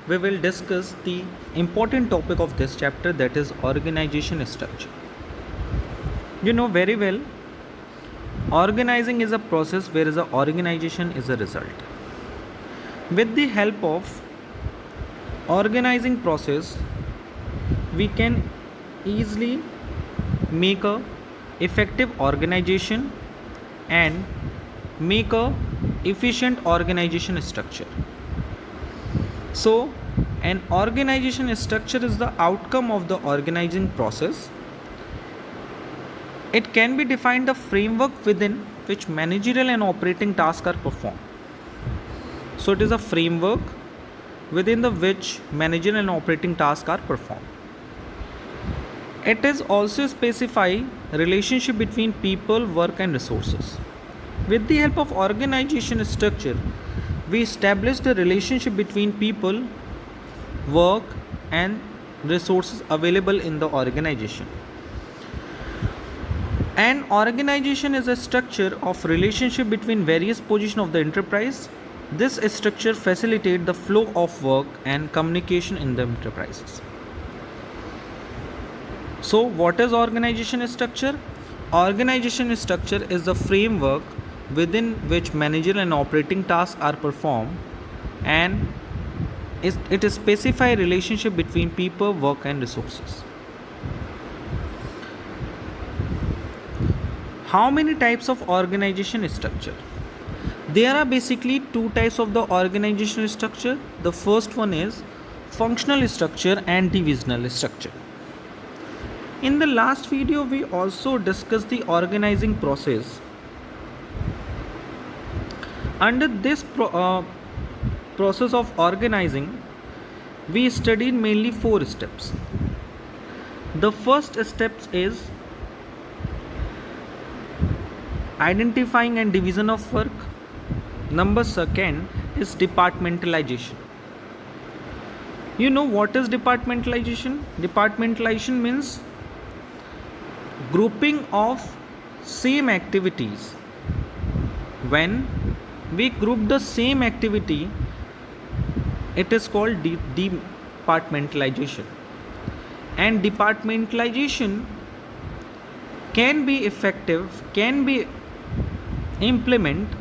we will discuss the important topic of this chapter, that is organization structure. You know very well, organizing is a process whereas a organization is a result. With the help of organizing process, we can easily make a effective organization and make a efficient organization structure. So an organization structure is the outcome of the organizing process. It can be defined a framework within which managerial and operating tasks are performed. So it is a framework within the which managerial and operating tasks are performed. It is also specify relationship between people, work and resources. With the help of organization structure, we establish the relationship between people, work and resources available in the organization. An organization is a structure of relationship between various positions of the enterprise. This structure facilitates the flow of work and communication in the enterprises. So, what is organization structure? Organization structure is the framework within which managerial and operating tasks are performed, and it specifies relationship between people, work and resources. How many types of organization structure? There are basically two types of the organizational structure. The first one is functional structure and divisional structure. In the last video, we also discussed the organizing process. Under this process of organizing, we studied mainly 4 steps. The first step is identifying and division of work. Number second is departmentalization. You know what is departmentalization? Departmentalization means grouping of same activities. When we group the same activity, it is called departmentalization. And departmentalization can be effective, can be implemented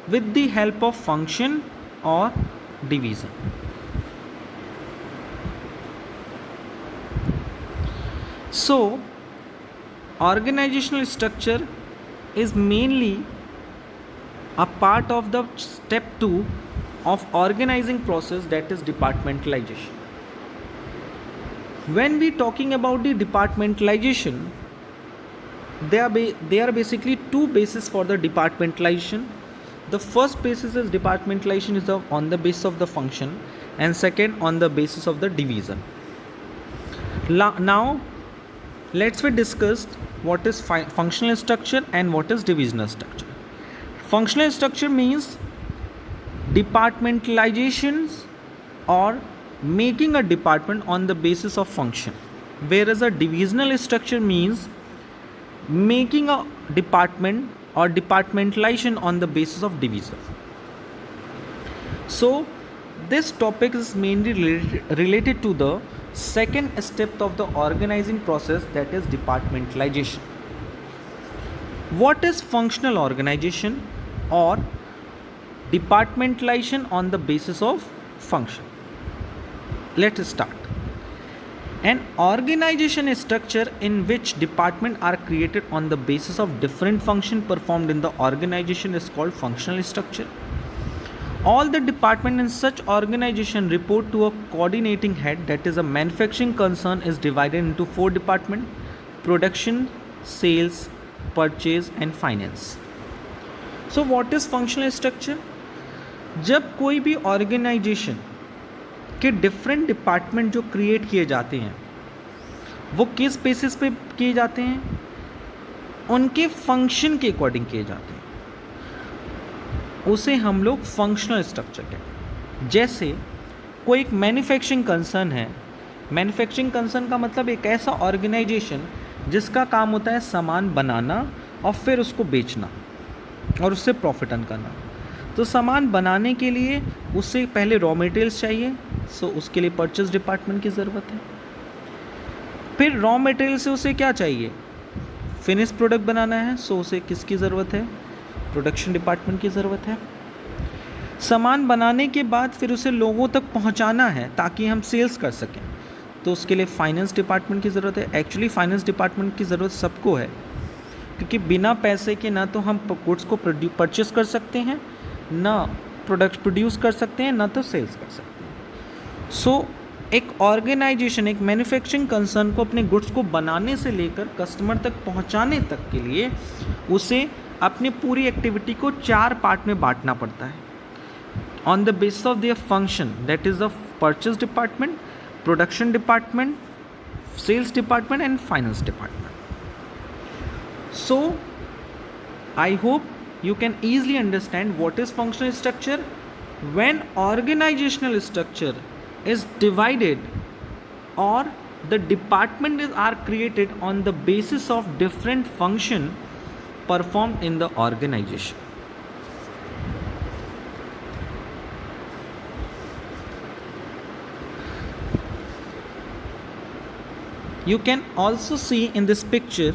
with the help of function or division. So organizational structure is mainly a part of the step 2 of organizing process, that is departmentalization. When we talking about the departmentalization, there are basically 2 bases for the departmentalization. The first basis is departmentalization is on the basis of the function, and second on the basis of the division. Now let's discuss what is functional structure and what is divisional structure. Functional structure means departmentalizations or making a department on the basis of function, whereas a divisional structure means making a department or departmentalization on the basis of division. So this topic is mainly related to the second step of the organizing process, that is departmentalization. What is functional organization or departmentalization on the basis of function? Let us start. An organization structure in which departments are created on the basis of different functions performed in the organization is called functional structure. All the departments in such organization report to a coordinating head, that is a manufacturing concern is divided into 4 departments: production, sales, purchase and finance. So what is functional structure? जब कोई भी organisation के different department जो create किए जाते हैं, वो किस बेसिस पे किए जाते हैं? उनके फंक्शन के अकॉर्डिंग किए जाते हैं, उसे हम लोग फंक्शनल स्ट्रक्चर कहते हैं. जैसे कोई एक मैन्युफैक्चरिंग कंसर्न है. मैन्युफैक्चरिंग कंसर्न का मतलब एक ऐसा ऑर्गेनाइजेशन जिसका काम होता है सामान बनाना और फिर उसको बेचना और उससे प्रॉफिट अर्न करना. तो सामान बनाने के लिए उससे पहले रॉ मटेरियल्स चाहिए, सो उसके लिए परचेज डिपार्टमेंट की ज़रूरत है। फिर रॉ मटेरियल से उसे क्या चाहिए, फिनिश प्रोडक्ट बनाना है, सो उसे किसकी ज़रूरत है, प्रोडक्शन डिपार्टमेंट की ज़रूरत है। सामान बनाने के बाद फिर उसे लोगों तक पहुंचाना है ताकि हम सेल्स कर सकें, तो उसके लिए फाइनेंस डिपार्टमेंट की ज़रूरत है। एक्चुअली फाइनेंस डिपार्टमेंट की ज़रूरत सबको है, क्योंकि बिना पैसे के ना तो हम गुड्स को परचेस कर सकते हैं, ना प्रोडक्ट प्रोड्यूस कर सकते हैं, ना तो सेल्स कर सकते हैं। सो एक ऑर्गेनाइजेशन, एक मैन्युफैक्चरिंग कंसर्न को अपने गुड्स को बनाने से लेकर कस्टमर तक पहुंचाने तक के लिए उसे अपनी पूरी एक्टिविटी को 4 पार्ट में बांटना पड़ता है, on the basis of their function, that is the purchase department, production department, sales department and finance department. So I hope you can easily understand what is functional structure. When organizational structure is divided or the departments are created on the basis of different function performed in the organization. You can also see in this picture,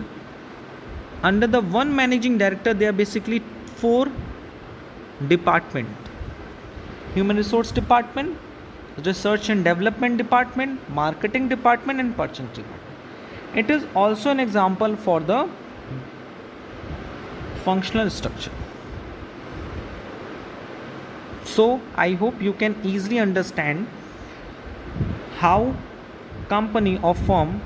under the one managing director, there are basically 4 departments: human resource department, research and development department, marketing department and purchasing department. It is also an example for the functional structure. So I hope you can easily understand how company or firm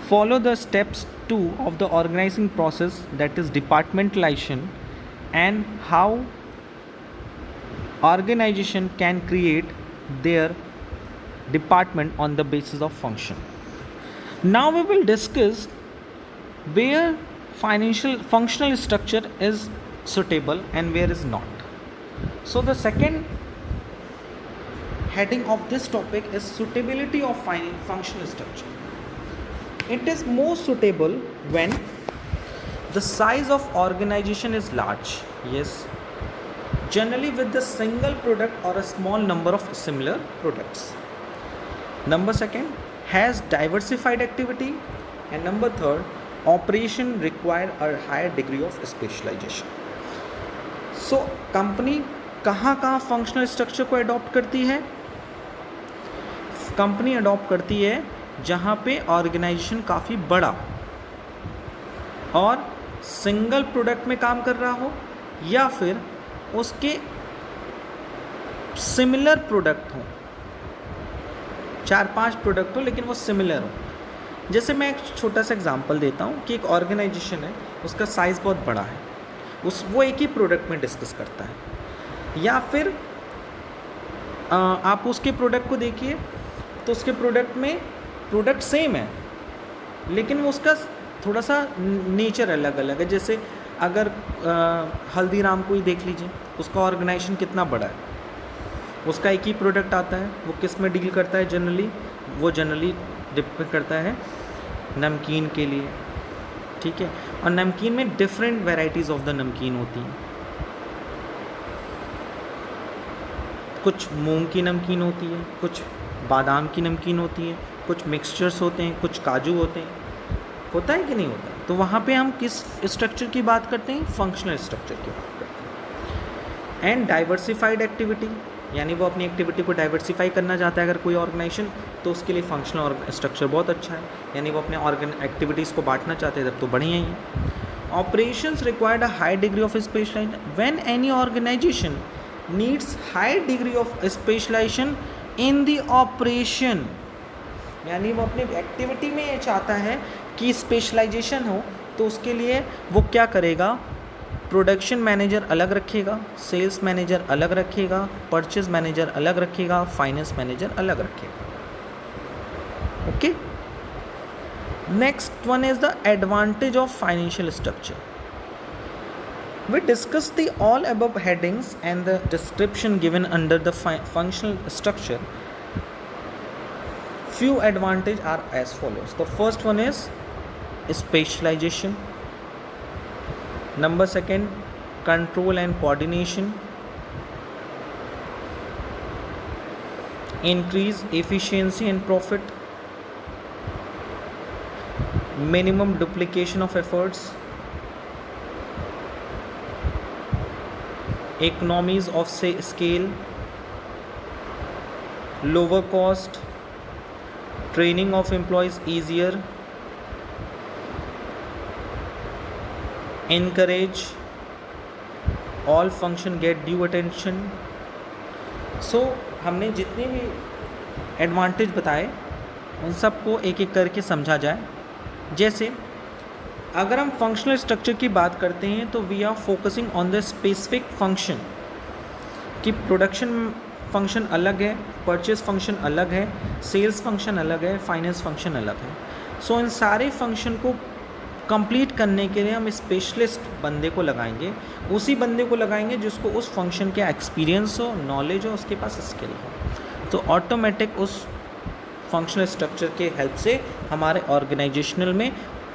follow the steps 2 of the organizing process, that is departmentalization, and how organization can create their department on the basis of function. Now we will discuss where functional structure is suitable and where is not. So the second heading of this topic is suitability of functional structure. It is most suitable when the size of organization is large, yes, generally with the single product or a small number of similar products. Number second, has diversified activity, and number third, operation require a higher degree of specialization. So company कहाँ functional structure को adopt करती है? Company adopt करती है जहाँ पे organisation काफ़ी बड़ा और सिंगल प्रोडक्ट में काम कर रहा हो, या फिर उसके सिमिलर प्रोडक्ट हो, 4-5 प्रोडक्ट हो लेकिन वो सिमिलर हो. जैसे मैं एक छोटा सा एग्जांपल देता हूँ कि एक ऑर्गेनाइजेशन है, उसका साइज़ बहुत बड़ा है, वो एक ही प्रोडक्ट में डिस्कस करता है, या फिर आप उसके प्रोडक्ट को देखिए तो उसके प्रोडक्ट में प्रोडक्ट सेम है लेकिन वो उसका थोड़ा सा नेचर अलग अलग है. जैसे अगर हल्दीराम को ही देख लीजिए, उसका ऑर्गेनाइजेशन कितना बड़ा है, उसका एक ही प्रोडक्ट आता है, वो किस में डील करता है जनरली, वो जनरली डिपेंड करता है नमकीन के लिए, ठीक है, और नमकीन में डिफरेंट वेराइटीज़ ऑफ द नमकीन होती हैं. कुछ मूंग की नमकीन होती है, कुछ बादाम की नमकीन होती है, कुछ मिक्सचर्स होते हैं, कुछ काजू होते हैं, होता है कि नहीं होता? तो वहाँ पे हम किस स्ट्रक्चर की बात करते हैं? फंक्शनल स्ट्रक्चर की बात करते हैं. एंड डाइवर्सिफाइड एक्टिविटी, यानी वो अपनी एक्टिविटी को डाइवर्सिफाई करना चाहता है अगर कोई ऑर्गेनाइजेशन, तो उसके लिए फंक्शनल स्ट्रक्चर बहुत अच्छा है, यानी वो अपने एक्टिविटीज़ को बांटना चाहते हैं तब तो बढ़िया ही है. Operations required a high degree of specialisation. When any organisation needs high degree of specialisation in the operation, यानी वो अपनी एक्टिविटी में ये चाहता है कि स्पेशलाइजेशन हो, तो उसके लिए वो क्या करेगा? प्रोडक्शन मैनेजर अलग रखेगा, सेल्स मैनेजर अलग रखेगा, परचेज मैनेजर अलग रखेगा, फाइनेंस मैनेजर अलग रखेगा. Okay, next one is the advantage of financial structure. We discussed the all above headings and the description given under the functional structure. Few advantages are as follows. The first one is specialization. Number second, control and coordination. increase efficiency and profit, minimum duplication of efforts, economies of scale, lower cost, training of employees easier, encourage all function get due attention. So हमने जितने भी advantage बताए उन सबको एक एक करके समझा जाए. जैसे अगर हम फंक्शनल स्ट्रक्चर की बात करते हैं तो we are focusing on the specific function कि प्रोडक्शन फंक्शन अलग है, परचेज फंक्शन अलग है, सेल्स फंक्शन अलग है, फाइनेंस फंक्शन अलग है. सो इन सारे फंक्शन को कंप्लीट करने के लिए हम स्पेशलिस्ट बंदे को लगाएंगे, उसी बंदे को लगाएंगे जिसको उस फंक्शन के एक्सपीरियंस हो, नॉलेज हो, उसके पास स्किल हो. तो ऑटोमेटिक उस फंक्शनल स्ट्रक्चर के हेल्प से हमारे ऑर्गेनाइजेशनल में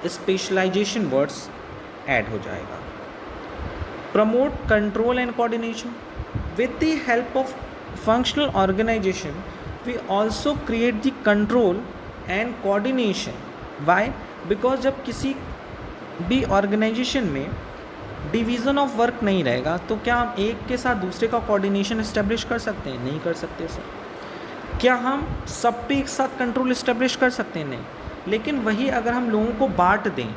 स्पेशलाइजेशन वर्ड्स ऐड हो जाएगा. Promote control and coordination. With the help of functional organization we also create the control and coordination. Why? Because जब किसी भी ऑर्गेनाइजेशन में डिवीज़न ऑफ वर्क नहीं रहेगा तो क्या हम एक के साथ दूसरे का कोऑर्डिनेशन इस्टेब्लिश कर सकते हैं? नहीं कर सकते सर. क्या हम सब पे एक साथ कंट्रोल इस्टेब्लिश कर सकते हैं? नहीं. लेकिन वही अगर हम लोगों को बांट दें,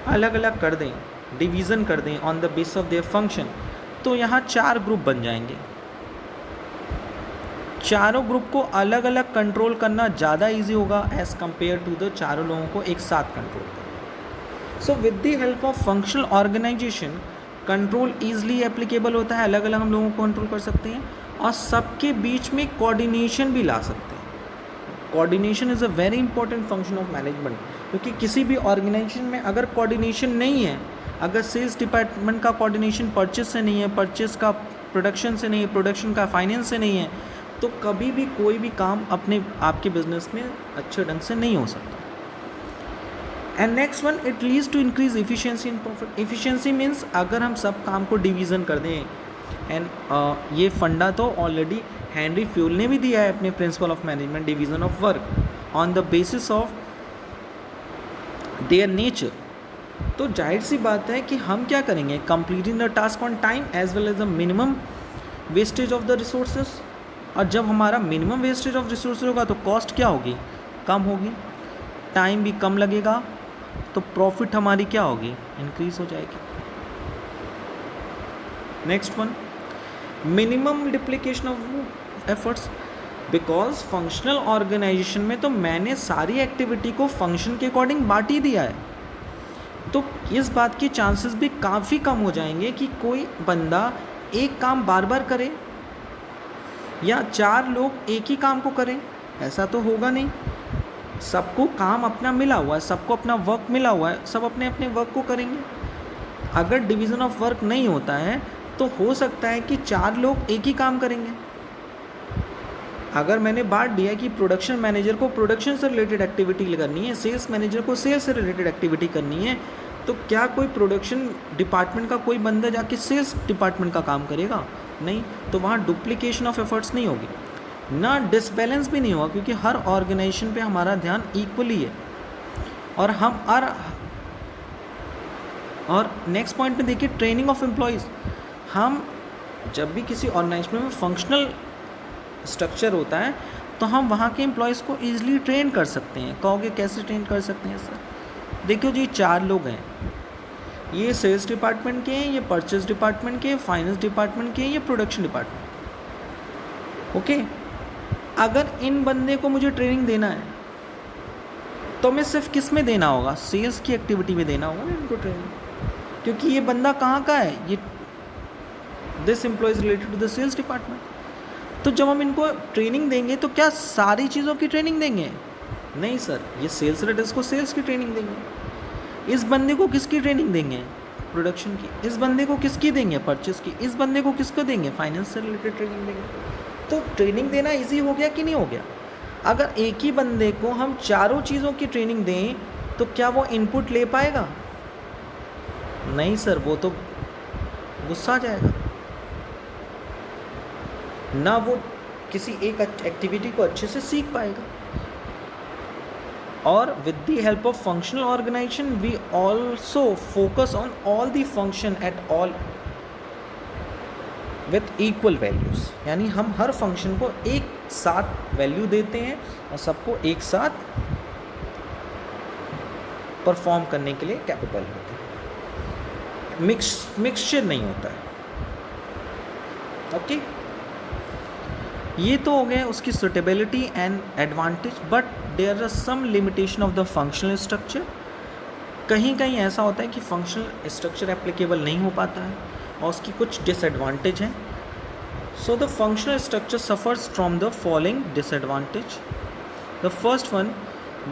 अलग अलग कर दें, डिवीज़न कर दें on the base of their function, तो यहाँ 4 ग्रुप बन जाएंगे. चारों ग्रुप को अलग अलग कंट्रोल करना ज़्यादा इजी होगा एज़ कम्पेयर टू द चारों लोगों को एक साथ कंट्रोल करना. So with the help of functional organisation control easily applicable होता है, अलग अलग हम लोगों को कंट्रोल कर सकते हैं और सबके बीच में कोऑर्डिनेशन भी ला सकते हैं. Coordination is a very important function of management, क्योंकि किसी भी ऑर्गेनाइजेशन में अगर कोऑर्डिनेशन नहीं है, अगर सेल्स डिपार्टमेंट का कोऑर्डिनेशन परचेज से नहीं है, परचेज का प्रोडक्शन से नहीं है, प्रोडक्शन का फाइनेंस से नहीं है, तो कभी भी कोई भी काम अपने आपके बिजनेस में अच्छे ढंग से नहीं हो सकता. And next one, it leads to increase efficiency and profit. Efficiency means अगर हम सब काम को डिवीज़न कर दें, एंड ये फंडा तो ऑलरेडी हेनरी फ्यूल ने भी दिया है अपने principle of management, division of work on the basis of their nature. तो जाहिर सी बात है कि हम क्या करेंगे, completing the task on time as well as the minimum wastage of the resources. और जब हमारा मिनिमम वेस्टेज ऑफ रिसोर्स होगा तो कॉस्ट क्या होगी, कम होगी, टाइम भी कम लगेगा, तो प्रॉफिट हमारी क्या होगी, इंक्रीज हो जाएगी. Next one, minimum duplication of efforts. Because functional organisation में तो मैंने सारी एक्टिविटी को फंक्शन के अकॉर्डिंग बांट ही दिया है, तो इस बात के चांसेस भी काफ़ी कम हो जाएंगे कि कोई बंदा एक काम बार बार करे या 4 लोग एक ही काम को करें. ऐसा तो होगा नहीं. सबको काम अपना मिला हुआ है, सबको अपना वर्क मिला हुआ है, सब अपने अपने वर्क को करेंगे. अगर डिवीज़न ऑफ वर्क नहीं होता है तो हो सकता है कि 4 लोग एक ही काम करेंगे. अगर मैंने बांट दिया कि प्रोडक्शन मैनेजर को प्रोडक्शन से रिलेटेड एक्टिविटी करनी है, सेल्स मैनेजर को सेल्स से रिलेटेड एक्टिविटी करनी है, तो क्या कोई प्रोडक्शन डिपार्टमेंट का कोई बंदा जाके सेल्स डिपार्टमेंट का काम करेगा? नहीं. तो वहाँ डुप्लीकेशन ऑफ एफर्ट्स नहीं होगी, ना डिसबैलेंस भी नहीं होगा, क्योंकि हर ऑर्गेनाइजेशन पे हमारा ध्यान इक्वली है. और नेक्स्ट पॉइंट में देखिए, ट्रेनिंग ऑफ एम्प्लॉयज़. हम जब भी किसी ऑर्गेनाइजेशन में फंक्शनल स्ट्रक्चर होता है तो हम वहाँ के एम्प्लॉयज़ को ईजिली ट्रेन कर सकते हैं. कहोगे कैसे ट्रेन कर सकते हैं सर? देखियो जी, 4 लोग हैं, ये सेल्स डिपार्टमेंट के हैं, ये परचेज डिपार्टमेंट के, फाइनेंस डिपार्टमेंट के, ये प्रोडक्शन डिपार्टमेंट. ओके, अगर इन बंदे को मुझे ट्रेनिंग देना है तो मैं सिर्फ किस में देना होगा, सेल्स की एक्टिविटी में देना होगा इनको ट्रेनिंग, क्योंकि ये बंदा कहाँ का है, ये this employee is related to the sales department. तो जब हम इनको ट्रेनिंग देंगे तो क्या सारी चीज़ों की ट्रेनिंग देंगे? नहीं सर, ये सेल्स रेट, इसको सेल्स की ट्रेनिंग देंगे. इस बंदे को किसकी ट्रेनिंग देंगे? प्रोडक्शन की. इस बंदे को किसकी देंगे? परचेस की. इस बंदे को किसको देंगे? फाइनेंस से रिलेटेड ट्रेनिंग देंगे. तो ट्रेनिंग देना इजी हो गया कि नहीं हो गया? अगर एक ही बंदे को हम चारों चीज़ों की ट्रेनिंग दें तो क्या वो इनपुट ले पाएगा? नहीं सर, वो तो गुस्सा आ जाएगा, ना वो किसी एक एक्टिविटी को अच्छे से सीख पाएगा। और with the help of functional organization we also focus on all the function at all with equal values, यानी हम हर फंक्शन को एक साथ वैल्यू देते हैं और सबको एक साथ परफॉर्म करने के लिए कैपेबल होते हैं, मिक्सचर नहीं होता है। ओके, ये तो हो गया उसकी suitability and advantage, but there are some limitation of the functional structure. कहीं कहीं ऐसा होता है कि फंक्शनल स्ट्रक्चर एप्लीकेबल नहीं हो पाता है और उसकी कुछ डिसएडवांटेज हैं। So the functional structure suffers from the following disadvantage. The first one,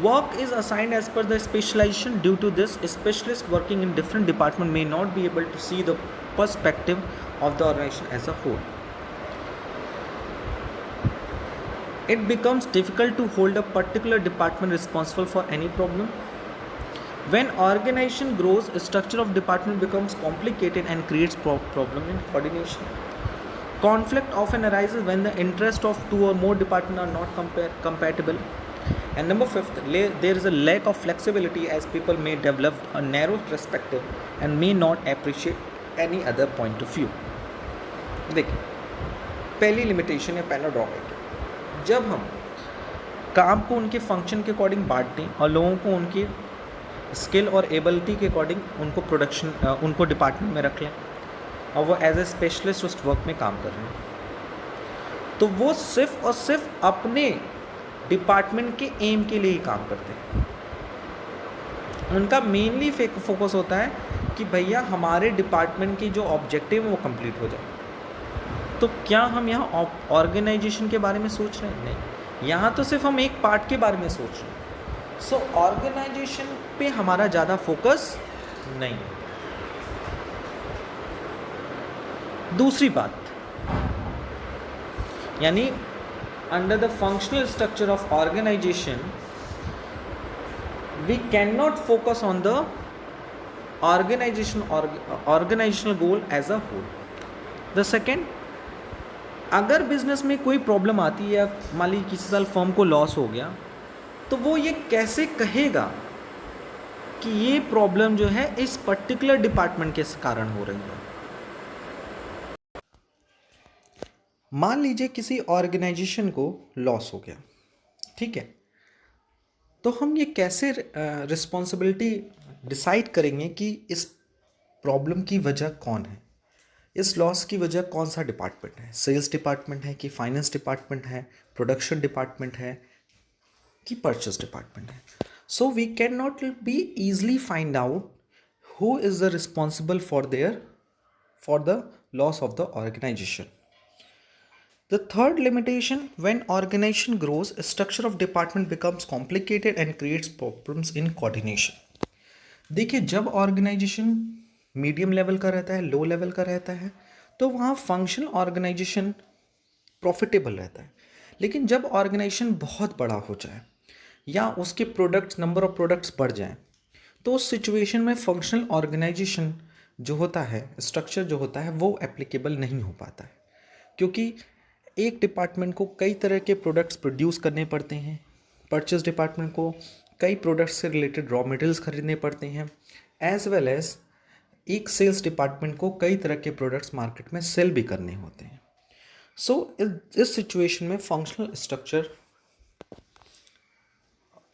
work is assigned as per the specialization. Due to this, specialists working in different department may not be able to see the perspective of the organization as a whole. It becomes difficult to hold a particular department responsible for any problem. When organization grows, structure of department becomes complicated and creates problem in coordination. Conflict often arises when the interest of two or more departments are not compatible. And number fifth, there is a lack of flexibility as people may develop a narrow perspective and may not appreciate any other point of view. देखिए, पहली limitation या पहला drawback है, जब हम काम को उनके फंक्शन के अकॉर्डिंग बांटते हैं और लोगों को उनकी स्किल और एबिलिटी के अकॉर्डिंग उनको डिपार्टमेंट में रख लें और वो एज ए स्पेशलिस्ट उस वर्क में काम कर रहे हैं, तो वो सिर्फ और सिर्फ अपने डिपार्टमेंट के एम के लिए ही काम करते हैं। उनका मेनली फोकस होता है कि भैया हमारे डिपार्टमेंट की जो ऑब्जेक्टिव है वो कंप्लीट हो जाए। तो क्या हम यहाँ ऑर्गेनाइजेशन के बारे में सोच रहे हैं? नहीं, यहाँ तो सिर्फ हम एक पार्ट के बारे में सोच रहे हैं। सो ऑर्गेनाइजेशन पे हमारा ज़्यादा फोकस नहीं है। दूसरी बात, यानी under the functional structure of organization we cannot focus on the organizational goal as a whole. The second, अगर बिजनेस में कोई प्रॉब्लम आती है या मान लीजिए किसी साल फर्म को लॉस हो गया, तो वो ये कैसे कहेगा कि ये प्रॉब्लम जो है इस पर्टिकुलर डिपार्टमेंट के कारण हो रही है। मान लीजिए किसी ऑर्गेनाइजेशन को लॉस हो गया, ठीक है, तो हम ये कैसे रिस्पॉन्सिबिलिटी डिसाइड करेंगे कि इस प्रॉब्लम की वजह कौन है, इस लॉस की वजह कौन सा डिपार्टमेंट है, सेल्स डिपार्टमेंट है कि फाइनेंस डिपार्टमेंट है, प्रोडक्शन डिपार्टमेंट है कि परचेस डिपार्टमेंट है। So we can not be easily find out who is the responsible for the loss of the organisation. The third limitation, when organization grows, structure of department becomes complicated and creates problems in coordination. देखिए, जब organisation medium level का रहता है, low level का रहता है, तो वहाँ फंक्शनल ऑर्गेनाइजेशन प्रॉफिटेबल रहता है। लेकिन जब ऑर्गेनाइजेशन बहुत बड़ा हो जाए या उसके नंबर ऑफ प्रोडक्ट्स बढ़ जाएं, तो उस सिचुएशन में फंक्शनल ऑर्गेनाइजेशन जो होता है, स्ट्रक्चर जो होता है, वो एप्लीकेबल नहीं हो पाता है, क्योंकि एक डिपार्टमेंट को कई तरह के प्रोडक्ट्स प्रोड्यूस करने पड़ते हैं, परचेस डिपार्टमेंट को कई प्रोडक्ट्स से रिलेटेड रॉ मटेरियल्स खरीदने पड़ते हैं, एज वेल एज एक सेल्स डिपार्टमेंट को कई तरह के प्रोडक्ट्स मार्केट में सेल भी करने होते हैं। सो इस सिचुएशन में फंक्शनल स्ट्रक्चर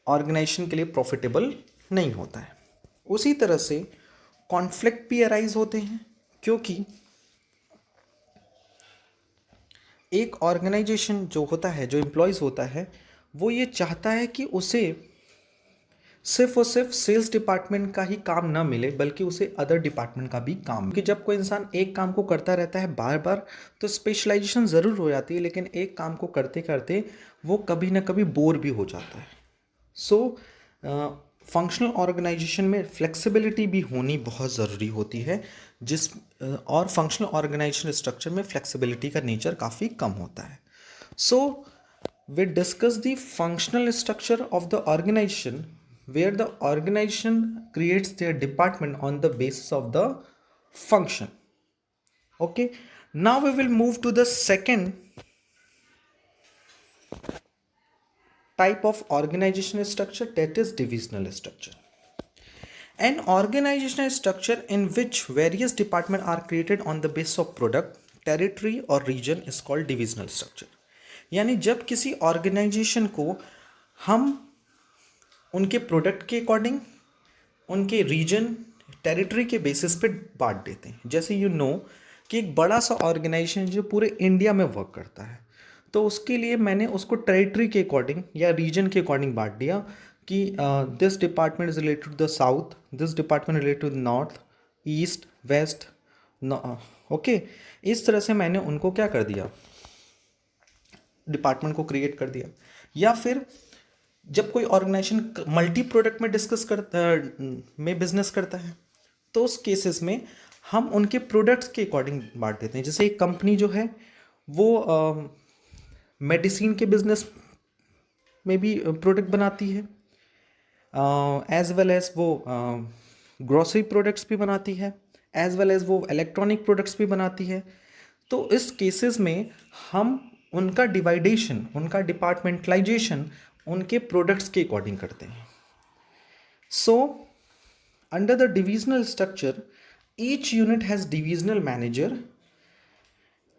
ऑर्गेनाइजेशन के लिए प्रॉफिटेबल नहीं होता है। उसी तरह से कॉन्फ्लिक्ट भी अराइज होते हैं, क्योंकि एक ऑर्गेनाइजेशन जो होता है, जो एम्प्लॉयज़ होता है, वो ये चाहता है कि उसे सिर्फ और सिर्फ सेल्स डिपार्टमेंट का ही काम ना मिले, बल्कि उसे अदर डिपार्टमेंट का भी काम, क्योंकि जब कोई इंसान एक काम को करता रहता है बार बार, तो स्पेशलाइजेशन ज़रूर हो जाती है, लेकिन एक काम को करते करते वो कभी ना कभी बोर भी हो जाता है। सो फंक्शनल ऑर्गेनाइजेशन में फ्लेक्सिबिलिटी भी होनी बहुत ज़रूरी होती है, और फंक्शनल ऑर्गेनाइजेशन स्ट्रक्चर में फ्लेक्सिबिलिटी का नेचर काफ़ी कम होता है। So we discuss the functional structure of the organisation where the organisation creates their department on the basis of the function. Okay, now we will move to the second type of organizational structure, that is divisional structure. An organizational structure in which various departments are created on the basis of product, territory or region is called divisional structure. यानी जब किसी organisation को हम उनके product के according, उनके reason, territory के basis पे बांट देते हैं. जैसे यू नो कि एक बड़ा सा ऑर्गेनाइजेशन जो पूरे इंडिया में वर्क करता है, तो उसके लिए मैंने उसको टेरिटरी के अकॉर्डिंग या रीजन के अकॉर्डिंग बांट दिया कि this department is related to the south, this department related to the north, east, west. Okay, इस तरह से मैंने उनको क्या कर दिया, डिपार्टमेंट को क्रिएट कर दिया. या फिर जब कोई ऑर्गेनाइजेशन मल्टी प्रोडक्ट में में बिजनेस करता है, तो उस केसेस में हम उनके प्रोडक्ट्स के अकॉर्डिंग बांट देते हैं. जैसे एक कंपनी जो है वो मेडिसिन के बिजनेस में भी प्रोडक्ट बनाती है, एज वेल एज वो ग्रोसरी प्रोडक्ट्स भी बनाती है, एज वेल एज वो इलेक्ट्रॉनिक प्रोडक्ट्स भी बनाती है. तो इस केसेस में हम उनका डिवाइडेशन, उनका डिपार्टमेंटलाइजेशन उनके प्रोडक्ट्स के अकॉर्डिंग करते हैं. So under the divisional structure each unit has divisional manager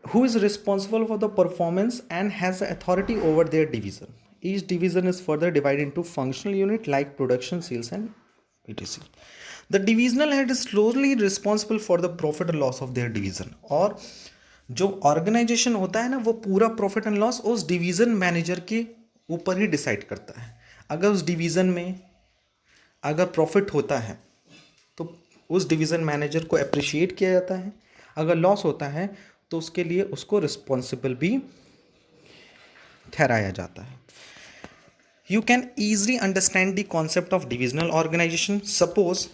who is responsible for the performance and has the authority over their division. Each division is further divided into functional unit like production, sales and etc. The divisional head is closely responsible for the profit or loss of their division. और जो organisation होता है ना, वो पूरा profit and loss उस division manager के ऊपर ही डिसाइड करता है. अगर उस डिवीज़न में अगर प्रॉफिट होता है तो उस डिवीज़न मैनेजर को अप्रिशिएट किया जाता है, अगर लॉस होता है तो उसके लिए उसको रिस्पॉन्सिबल भी ठहराया जाता है. You can easily understand the concept of divisional organisation. Suppose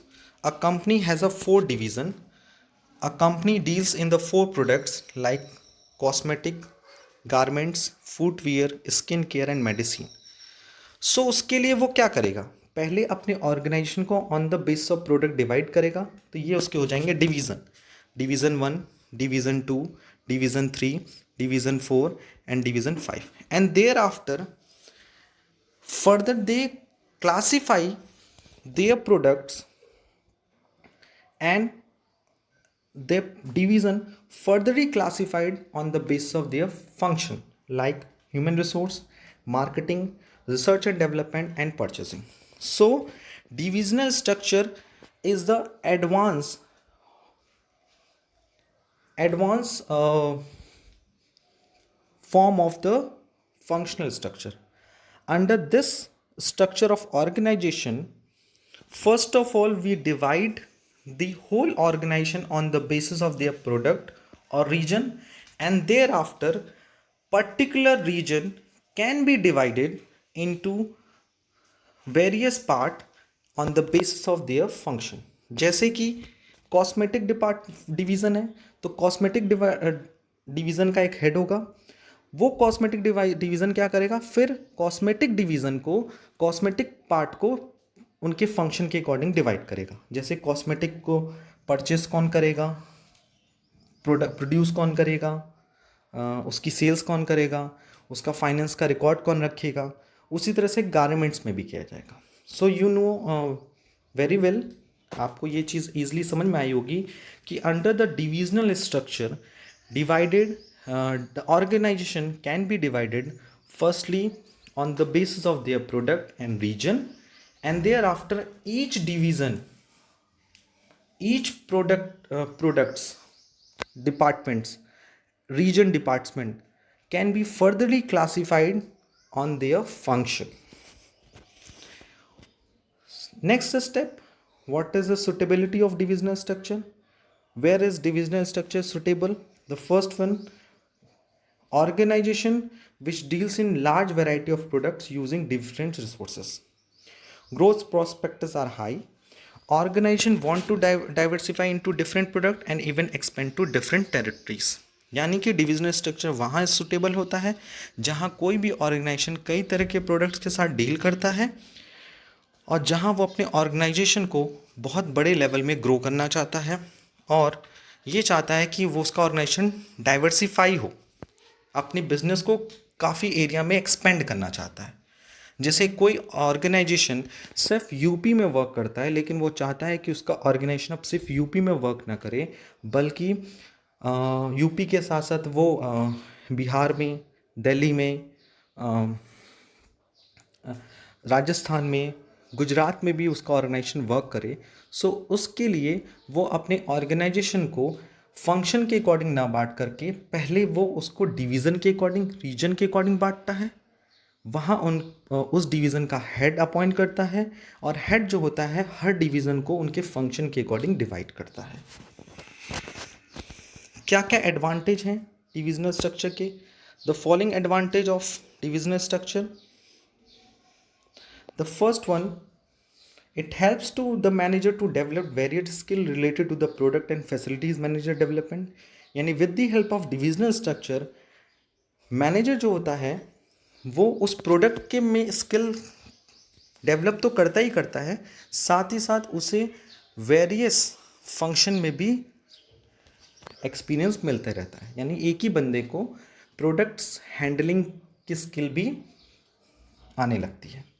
a company has a 4 division. A company deals in the 4 products like cosmetic, garments, footwear, skin care and medicine. So उसके लिए वो क्या करेगा, पहले अपने ऑर्गेनाइजेशन को on the basis of product divide करेगा. तो ये उसके हो जाएंगे division. Division 1, division 2, division 3, division 4 and division 5. And there after further they classify their products and the division furtherly classified on the basis of their function like human resource, marketing, research and development and purchasing. So divisional structure is the advanced form of the functional structure. Under this structure of organization, first of all we divide the whole organization on the basis of their product or region, and thereafter particular region can be divided into various part on the basis of their function. जैसे कि cosmetic division है तो cosmetic division का एक head होगा. वो cosmetic division क्या करेगा, फिर कॉस्मेटिक डिवीज़न को, कॉस्मेटिक पार्ट को उनके फंक्शन के अकॉर्डिंग डिवाइड करेगा. जैसे कॉस्मेटिक को परचेस कौन करेगा, प्रोडक्ट प्रोड्यूस कौन करेगा, उसकी सेल्स कौन करेगा, उसका फाइनेंस का रिकॉर्ड कौन रखेगा. उसी तरह से गारमेंट्स में भी किया जाएगा. So you know very well, आपको ये चीज़ ईजिली समझ में आई होगी कि under the divisional structure divided the organisation can be divided firstly on the basis of their product and region, and thereafter each division, each products, departments, region department can be furtherly classified on their function. Next step, what is the suitability of divisional structure? Where is divisional structure suitable? The first one, organization which deals in large variety of products using different resources. Growth prospects are high. Organization want to diversify into different product and even expand to different territories. यानी कि divisional structure वहाँ suitable होता है जहाँ कोई भी organisation कई तरह के प्रोडक्ट्स के साथ डील करता है और जहाँ वो अपने ऑर्गेनाइजेशन को बहुत बड़े लेवल में ग्रो करना चाहता है और ये चाहता है कि वो उसका ऑर्गेनाइजेशन डाइवर्सिफाई हो, अपने बिजनेस को काफ़ी एरिया में एक्सपेंड करना चाहता है. जैसे कोई ऑर्गेनाइजेशन सिर्फ यूपी में वर्क करता है, लेकिन वो चाहता है कि उसका ऑर्गेनाइजेशन अब सिर्फ यूपी में वर्क ना करे, बल्कि यूपी के साथ साथ वो बिहार में, दिल्ली में, राजस्थान में, गुजरात में भी उसका ऑर्गेनाइजेशन वर्क करे। सो उसके लिए वो अपने ऑर्गेनाइजेशन को फंक्शन के अकॉर्डिंग ना बांट करके पहले वो उसको डिवीज़न के अकॉर्डिंग, रीजन के अकॉर्डिंग बांटता है। वहाँ उस डिवीज़न का हेड अपॉइंट करता है, और हेड जो होता है हर डिवीज़न को उनके फंक्शन के अकॉर्डिंग डिवाइड करता है। क्या क्या एडवांटेज हैं डिविजनल स्ट्रक्चर के? The following advantage of divisional structure. The first one, it helps to the manager to develop varied skill related to the product and facilities manager development। यानी with the help of divisional structure, manager जो होता है वो उस product के में skill develop तो करता ही करता है, साथ ही साथ उसे वेरियस फंक्शन में भी एक्सपीरियंस मिलता रहता है। यानी एक ही बंदे को प्रोडक्ट्स हैंडलिंग की स्किल भी आने लगती है।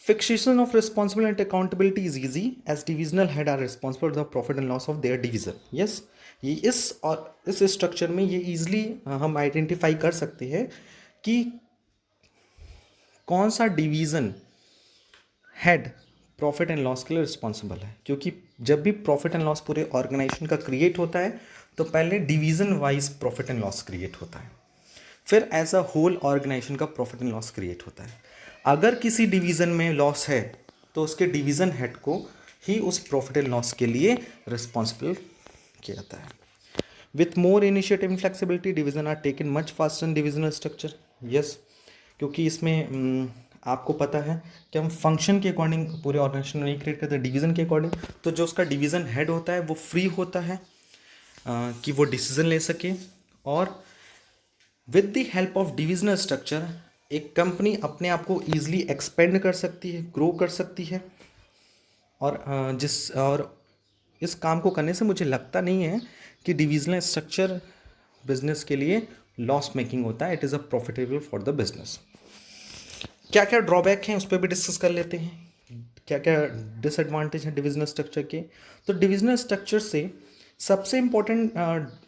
Fixation of responsibility and accountability is easy as divisional head are responsible for the profit and loss of their division। Yes, ये इस स्ट्रक्चर में ये इजीली हम आइडेंटिफाई कर सकते हैं कि कौन सा division head profit and loss के लिए रिस्पॉन्सिबल है, क्योंकि जब भी प्रॉफिट एंड लॉस पूरे ऑर्गेनाइजेशन का क्रिएट होता है तो पहले division wise profit and loss create होता है, फिर एज अ होल ऑर्गेनाइजेशन का प्रॉफिट एंड लॉस क्रिएट होता है। अगर किसी डिवीज़न में लॉस है तो उसके डिवीज़न हेड को ही उस प्रॉफिट एंड लॉस के लिए रिस्पॉन्सिबल किया जाता है। With more initiative and flexibility division are taken much faster in divisional structure. Yes, क्योंकि इसमें आपको पता है कि हम फंक्शन के अकॉर्डिंग पूरे ऑर्गेनाइजेशन नहीं क्रिएट करते, डिवीज़न के अकॉर्डिंग। तो जो उसका डिवीज़न हेड होता है वो फ्री होता है कि वो डिसीजन ले सके, और with the help of divisional structure एक कंपनी अपने आप को ईजिली एक्सपेंड कर सकती है, ग्रो कर सकती है। और इस काम को करने से मुझे लगता नहीं है कि डिविजनल स्ट्रक्चर बिजनेस के लिए लॉस मेकिंग होता है। It is a profitable for the business. क्या क्या ड्रॉबैक हैं उस पर भी डिस्कस कर लेते हैं। क्या क्या डिसएडवांटेज हैं डिविजनल स्ट्रक्चर के? तो डिविजनल स्ट्रक्चर से सबसे इम्पोर्टेंट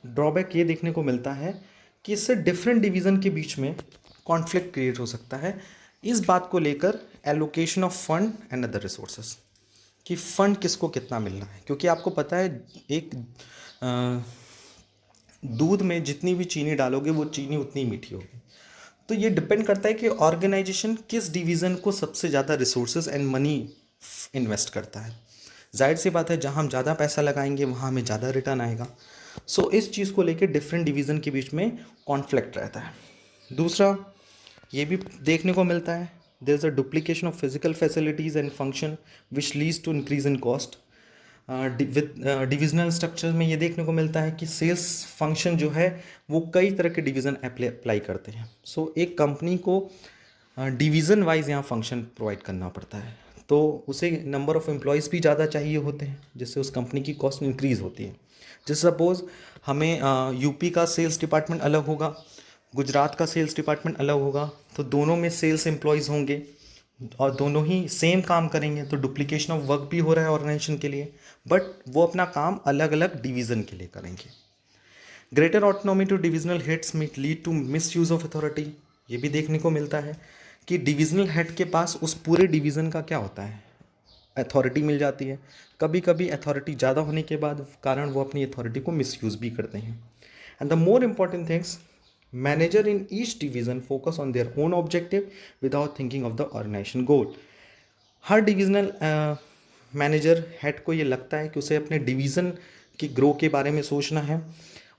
ड्रॉबैक ये देखने को मिलता है कि इससे डिफरेंट डिवीज़न के बीच में कॉन्फ्लिक्ट क्रिएट हो सकता है इस बात को लेकर, allocation of fund and other resources, कि फ़ंड किसको कितना मिलना है। क्योंकि आपको पता है एक दूध में जितनी भी चीनी डालोगे वो चीनी उतनी मीठी होगी। तो ये डिपेंड करता है कि ऑर्गेनाइजेशन किस डिवीज़न को सबसे ज़्यादा रिसोर्सेज एंड मनी इन्वेस्ट करता है। जाहिर सी बात है जहाँ हम ज़्यादा पैसा लगाएंगे वहाँ हमें ज़्यादा रिटर्न आएगा। सो इस चीज़ को लेकर डिफरेंट डिवीज़न के बीच में कॉन्फ्लिक्ट रहता है। दूसरा ये भी देखने को मिलता है, there is a duplication of physical facilities and function which leads to increase in cost. Divisional structure में ये देखने को मिलता है कि सेल्स फंक्शन जो है वो कई तरह के डिवीज़न अप्लाई करते हैं। सो एक कंपनी को डिवीज़न वाइज यहाँ फंक्शन प्रोवाइड करना पड़ता है, तो उसे नंबर ऑफ़ एम्प्लॉयज़ भी ज़्यादा चाहिए होते हैं, जिससे उस कंपनी की कॉस्ट इंक्रीज़ होती है। जैसे सपोज़ हमें यूपी का सेल्स डिपार्टमेंट अलग होगा, गुजरात का सेल्स डिपार्टमेंट अलग होगा, तो दोनों में सेल्स एम्प्लॉयज़ होंगे और दोनों ही सेम काम करेंगे, तो डुप्लीकेशन ऑफ वर्क भी हो रहा है ऑर्गेनाइजेशन के लिए, बट वो अपना काम अलग अलग डिवीज़न के लिए करेंगे। Greater autonomy to divisional heads may lead to misuse of authority. ये भी देखने को मिलता है कि डिविजनल हेड के पास उस पूरे डिवीज़न का क्या होता है, अथॉरिटी मिल जाती है। कभी कभी अथॉरिटी ज़्यादा होने के बाद कारण वो अपनी अथॉरिटी को मिसयूज़ भी करते हैं। And the more important things, manager in each division focus on their own objective without thinking of the organisation goal. हर डिविजनल मैनेजर हेड को ये लगता है कि उसे अपने डिवीज़न की ग्रो के बारे में सोचना है।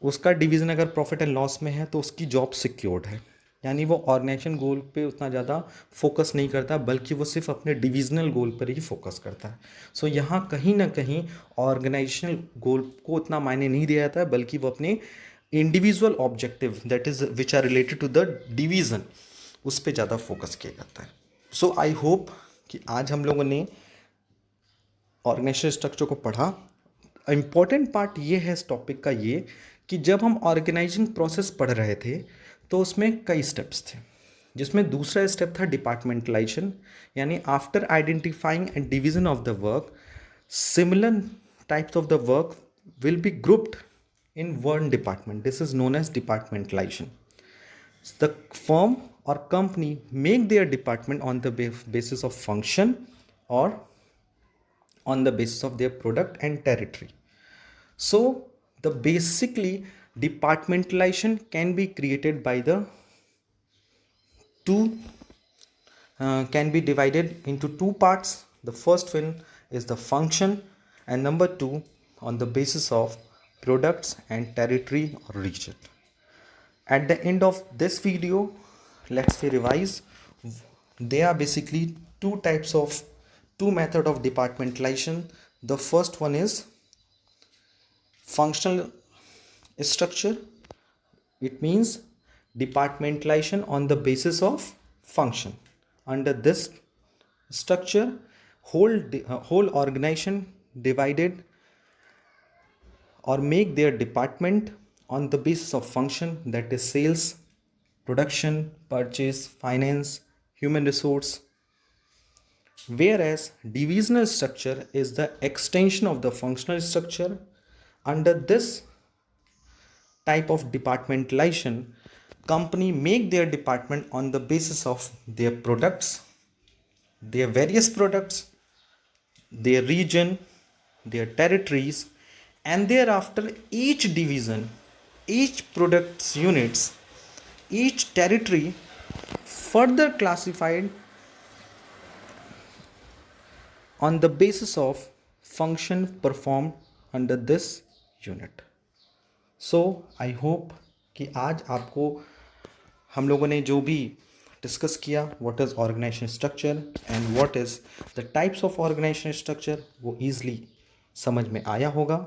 उसका डिवीज़न अगर प्रॉफिट एंड लॉस में है तो उसकी जॉब सिक्योर्ड है, यानी वो ऑर्गेनाइजेशन गोल पे उतना ज़्यादा फोकस नहीं करता, बल्कि वो सिर्फ अपने डिविजनल गोल पर ही फोकस करता है। सो यहाँ कहीं ना कहीं ऑर्गेनाइजेशनल गोल को उतना मायने नहीं दिया जाता है, बल्कि वो अपने individual objective that is which are related to the division उस पर ज़्यादा फोकस किया जाता है। सो आई होप कि आज हम लोगों ने ऑर्गेनाइजेशन स्ट्रक्चर को पढ़ा। इम्पॉर्टेंट पार्ट ये है इस टॉपिक का ये कि जब हम ऑर्गेनाइजिंग प्रोसेस पढ़ रहे थे तो उसमें कई स्टेप्स थे। जिसमें दूसरा स्टेप था डिपार्टमेंटलाइजेशन, यानी after identifying and division of the work, similar types of the work will be grouped in one department. This is known as departmentalization. The firm or company make their department on the basis of function or on the basis of their product and territory. So the basically departmentalization can be created by the can be divided into two parts. The first one is the function, and number two on the basis of products and territory or region. At the end of this video, let's say revise. There are basically two method of departmentalization. The first one is functional structure. It means departmentalization on the basis of function. Under this structure, whole organization divided or make their department on the basis of function, that is sales, production, purchase, finance, human resource. Whereas divisional structure is the extension of the functional structure. Under this type of departmentalization, company make their department on the basis of their products, their various products, their region, their territories, and thereafter each division, each product's units, each territory further classified on the basis of function performed under this unit. So I hope कि आज आपको हम लोगों ने जो भी discuss किया, what is organisation structure and what is the types of organisation structure, वो ईजिली समझ में आया होगा.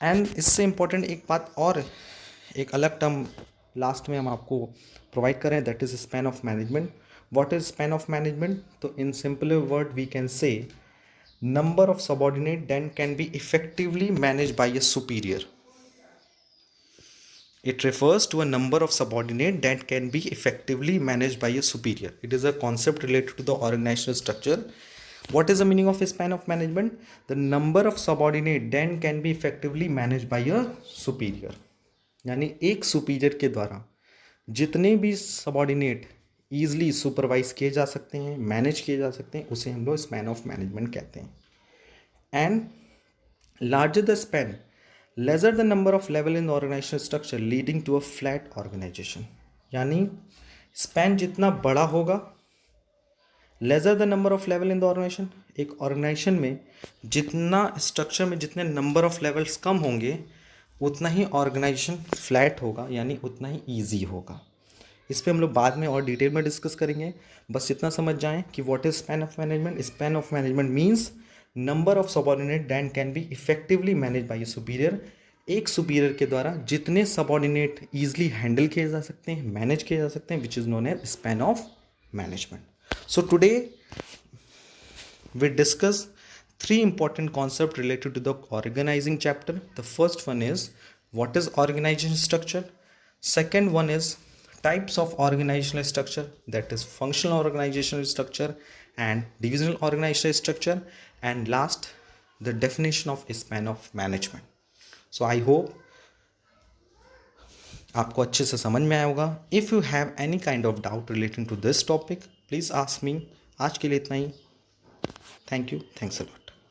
एंड इससे इम्पोर्टेंट एक बात और, एक अलग टर्म लास्ट में हम आपको प्रोवाइड करें, that is span of management. What is span of management? तो in simple word we can say number of subordinate then can be effectively managed by a superior. It refers to a number of subordinate that can be effectively managed by a superior. It is a concept related to the organizational structure. What is the meaning of a span of management? The number of subordinate then can be effectively managed by a superior. यानी एक superior के द्वारा जितने भी subordinate easily supervise किए जा सकते हैं, मैनेज किए जा सकते हैं, उसे हम लोग स्पैन ऑफ मैनेजमेंट कहते हैं. And larger the span, lesser the number of level in organisation structure leading to a flat organisation. यानी स्पैन जितना बड़ा होगा, lesser the number of level in the organisation, एक ऑर्गेनाइजेशन में जितना स्ट्रक्चर में जितने नंबर ऑफ लेवल्स कम होंगे उतना ही ऑर्गेनाइजेशन फ्लैट होगा, यानी उतना ही ईजी होगा. इस पर हम लोग बाद में और डिटेल में डिस्कस करेंगे. बस इतना समझ जाएं कि what is span of management. Span of management means number of subordinate that can be effectively manage by A superior. एक सुपीरियर के द्वारा जितने सबऑर्डिनेट ईजिली हैंडल किए जा सकते हैं, मैनेज किए जा सकते हैं, which is known as span of management. So today we discuss 3 important concepts related to the organizing chapter. The first one is what is organization structure. Second one is types of organizational structure, that is functional organizational structure and divisional organizational structure, and last the definition of span of management. So I hope आपको अच्छे से समझ में आया होगा. If you have any kind of doubt relating to this topic, please ask me. आज के लिए इतना ही. Thank you. Thanks a lot.